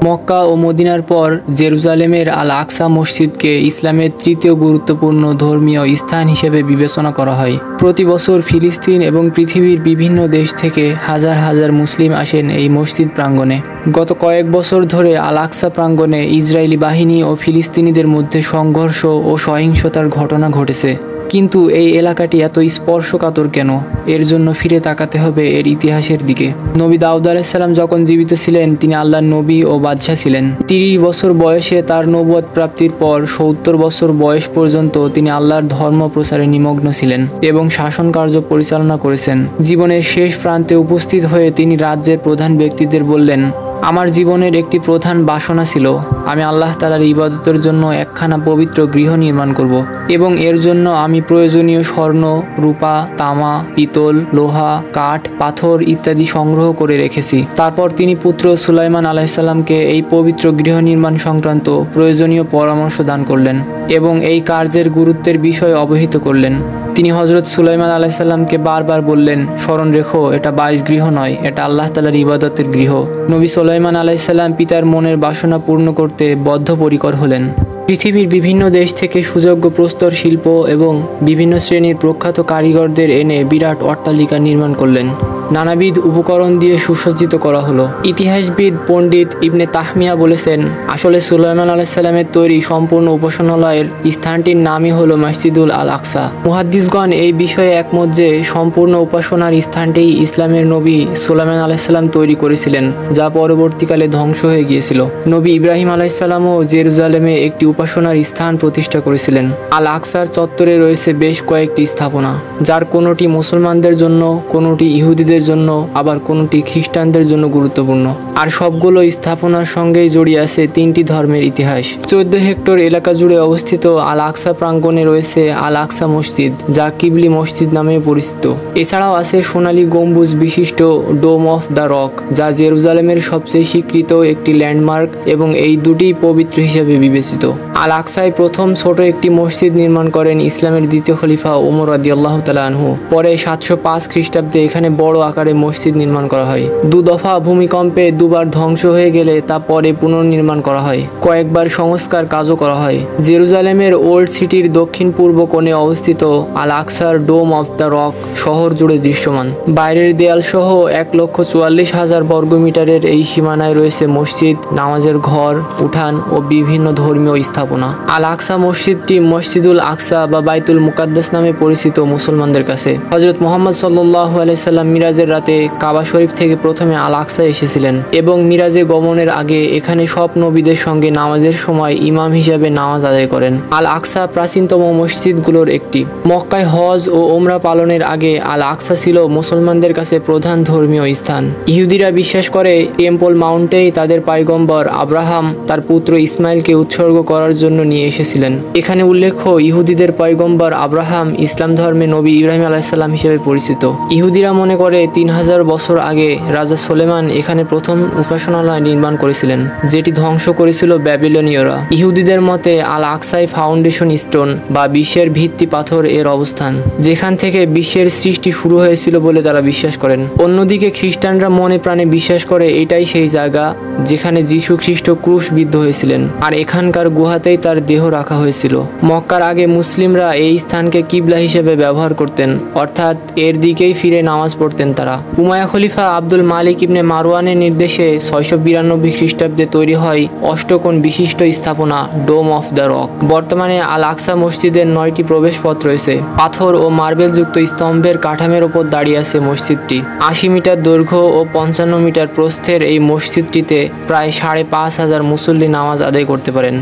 মক্কা ও মদিনার পর জেরুজালেমের আল আকসা মসজিদকে ইসলামের তৃতীয় গুরুত্বপূর্ণ ধর্মীয় স্থান হিসেবে বিবেচনা করা হয়। প্রতি বছর ফিলিস্তিন এবং পৃথিবীর বিভিন্ন দেশ থেকে হাজার হাজার মুসলিম আসেন এই মসজিদ প্রাঙ্গণে। গত কয়েক বছর ধরে আল আকসা প্রাঙ্গণে ইসরায়েলি বাহিনী ও ফিলিস্তিনিদের মধ্যে সংঘর্ষ ও সহিংসতার ঘটনা ঘটেছে। কিন্তু এই এলাকাটি এত স্পর্শকাতর কেন? এর জন্য ফিরে তাকাতে হবে এর ইতিহাসের দিকে। নবী দাউদ আলাইহিস সালাম যখন জীবিত ছিলেন, তিনি আল্লাহর নবী ও বাদশাহ ছিলেন। 30 বছর বয়সে তার নবুয়ত প্রাপ্তির পর 70 বছর বয়স পর্যন্ত তিনি আল্লাহর ধর্ম প্রচারে নিমগ্ন ছিলেন এবং শাসন কার্য পরিচালনা করেছেন। জীবনের শেষ প্রান্তে উপস্থিত হয়ে তিনি রাজ্যের প্রধান ব্যক্তিদের বললেন, আমার জীবনের একটি প্রধান বাসনা ছিল, আমি আল্লাহ তাআলার ইবাদতের জন্য একখানা পবিত্র গৃহ নির্মাণ করব এবং এর জন্য আমি প্রয়োজনীয় স্বর্ণ, রূপা, তামা, পিতল, লোহা, কাঠ, পাথর ইত্যাদি সংগ্রহ করে রেখেছি। তারপর তিনি পুত্র সুলাইমান আলাইহিস সালামকে এই পবিত্র গৃহ নির্মাণ সংক্রান্ত প্রয়োজনীয় পরামর্শ দান করলেন এবং এই কার্যের গুরুত্বের বিষয়ে অবহিত করলেন। তিনি হযরত সুলাইমান আলাইহিস সালামকে বারবার বললেন, স্মরণ রেখো, এটা বাসগৃহ নয়, এটা আল্লাহ তাআলার ইবাদতের গৃহ। নবী সুলাইমান আলাইহিস সালাম পিতার মনের বাসনা পূর্ণ করতে বদ্ধপরিকর হলেন। পৃথিবীর বিভিন্ন দেশ থেকে সুযোগ্য প্রস্তর শিল্প এবং বিভিন্ন শ্রেণীর প্রখ্যাত কারিগরদের এনে বিরাট অট্টালিকা নির্মাণ করলেন। নানাবিধ উপকরণ দিয়ে সুসজ্জিত করা হলো। ইতিহাসবিদ পণ্ডিত ইবনে তাহমিয়া বলেছেন, আসলে সুলাইমান আলাইহিস সালামের তৈরি সম্পূর্ণ উপাসনালয়ের স্থানটির নামই হলো মসজিদুল আল আকসা। মুহাদ্দিসগণ এই বিষয়ে একমত যে সম্পূর্ণ উপাসনার স্থানটি ইসলামের নবী সুলাইমান আলাইহিস সালাম তৈরি করেছিলেন, যা পরবর্তীকালে ধ্বংস হয়ে গিয়েছিল। নবী ইব্রাহিম আলাইহিস সালামও জেরুজালেমে একটি উপাসনার স্থান প্রতিষ্ঠা করেছিলেন। আল আকসার চত্বরে রয়েছে বেশ কয়েকটি স্থাপনা, যার কোনোটি মুসলমানদের জন্য, কোনোটি ইহুদিদের জন্য, আবার কোনোটি খ্রিস্টানদের জন্য গুরুত্বপূর্ণ। আর সবগুলো স্থাপনার সঙ্গেই জড়িয়ে আছে 3টি ধর্মের ইতিহাস। 14 হেক্টর এলাকা জুড়ে অবস্থিত আল আকসা প্রাঙ্গণে রয়েছে আল আকসা মসজিদ, যা কিবলি মসজিদ নামে পরিচিত। এছাড়াও আছে সোনালী গম্বুজ বিশিষ্ট ডোম অফ দ্য রক, যা জেরুজালেমের সবচেয়ে স্বীকৃত একটি ল্যান্ডমার্ক এবং এই দুটি পবিত্র হিসেবে বিবেচিত। আল আকসায় প্রথম ছোট একটি মসজিদ নির্মাণ করেন ইসলামের দ্বিতীয় খলিফা ওমর রাদিয়াল্লাহু তাআলা আনহু। পরে 705 খ্রিস্টাব্দে এখানে বড় আকারে মসজিদ নির্মাণ করা হয়। 2 দফা ভূমিকম্পে 2 বার ধ্বংস হয়ে গেলে তা পরে পুনর্নির্মাণ করা হয়। কয়েকবার সংস্কার কাজও করা হয়। জেরুজালেমের ওল্ড সিটির দক্ষিণ পূর্ব কোণে অবস্থিত আল আকসার ডোম অফ দ্য রক শহর জুড়ে দৃশ্যমান। বাইরের দেয়াল সহ 1,44,000 বর্গমিটারের এই সীমানায় রয়েছে মসজিদ, নামাজের ঘর, উঠান ও বিভিন্ন ধর্মীয় স্থাপনা। আল আকসা মসজিদটি মসজিদুল আকসা বা বাইতুল মুকাদ্দাস নামে পরিচিত মুসলমানদের কাছে। হযরত মুহাম্মদ সাল্লাল্লাহু আলাইহি সাল্লাম মিরাজের রাতে কাবা শরীফ থেকে প্রথমে আল আকসা এসেছিলেন এবং মিরাজে গমনের আগে এখানে সব নবীদের সঙ্গে নামাজের সময় ইমাম হিসাবে নামাজ আদায় করেন। আল আকসা প্রাচীনতম মসজিদগুলোর একটি। মক্কায় হজ ও ওমরা পালনের আগে আল আকসা ছিল মুসলমানদের কাছে প্রধান ধর্মীয় স্থান। ইহুদিরা বিশ্বাস করে টেম্পল মাউন্টেই তাদের পয়গম্বর আব্রাহাম তার পুত্র ইসমাইলকে উৎসর্গ করার জন্য নিয়ে এসেছিলেন। এখানে উল্লেখ্য, ইহুদিদের পয়গম্বর আব্রাহাম ইসলাম ধর্মে নবী ইব্রাহিম আলাইহিস সালাম হিসেবে পরিচিত। ইহুদিরা মনে করে 3000 বছর আগে রাজা সুলেমান এখানে প্রথম উপাসনালয় নির্মাণ করেছিলেন, যেটি ধ্বংস করেছিল ব্যাবিলনীয়রা। ইহুদিদের মতে আল আকসাই ফাউন্ডেশন স্টোন বা বিশ্বের ভিত্তি পাথর এর অবস্থান, যেখান থেকে বিশ্বের সৃষ্টি শুরু হয়েছিল বলে তারা বিশ্বাস করেন। অন্যদিকে খ্রিস্টানরা মনে প্রাণে বিশ্বাস করে এটাই সেই জায়গা যেখানে যীশু খ্রিস্ট ক্রুশবিদ্ধ হয়েছিলেন, আর এখানকার গুহাতেই তার দেহ রাখা হয়েছিল। মক্কার আগে মুসলিমরা এই স্থানকে কিবলা হিসেবে ব্যবহার করতেন, অর্থাৎ এর দিকেই ফিরে নামাজ পড়তেন তারা। উমাইয়া খলিফা আব্দুল মালিক ইবনে মারওয়ানের নির্দেশে 692 খ্রিস্টাব্দে তৈরি হয় অষ্টকোণ বিশিষ্ট স্থাপনা ডোম অফ দ্য রক। বর্তমানে আল আকসা মসজিদের 9টি প্রবেশ পথ রয়েছে। পাথর ও মার্বেল যুক্ত স্তম্ভের কাঠামের ওপর দাঁড়িয়ে আছে মসজিদটি। 80 মিটার দৈর্ঘ্য ও 55 মিটার প্রস্থের এই মসজিদটিতে প্রায় 5,500 মুসল্লি নামাজ আদায় করতে পারেন।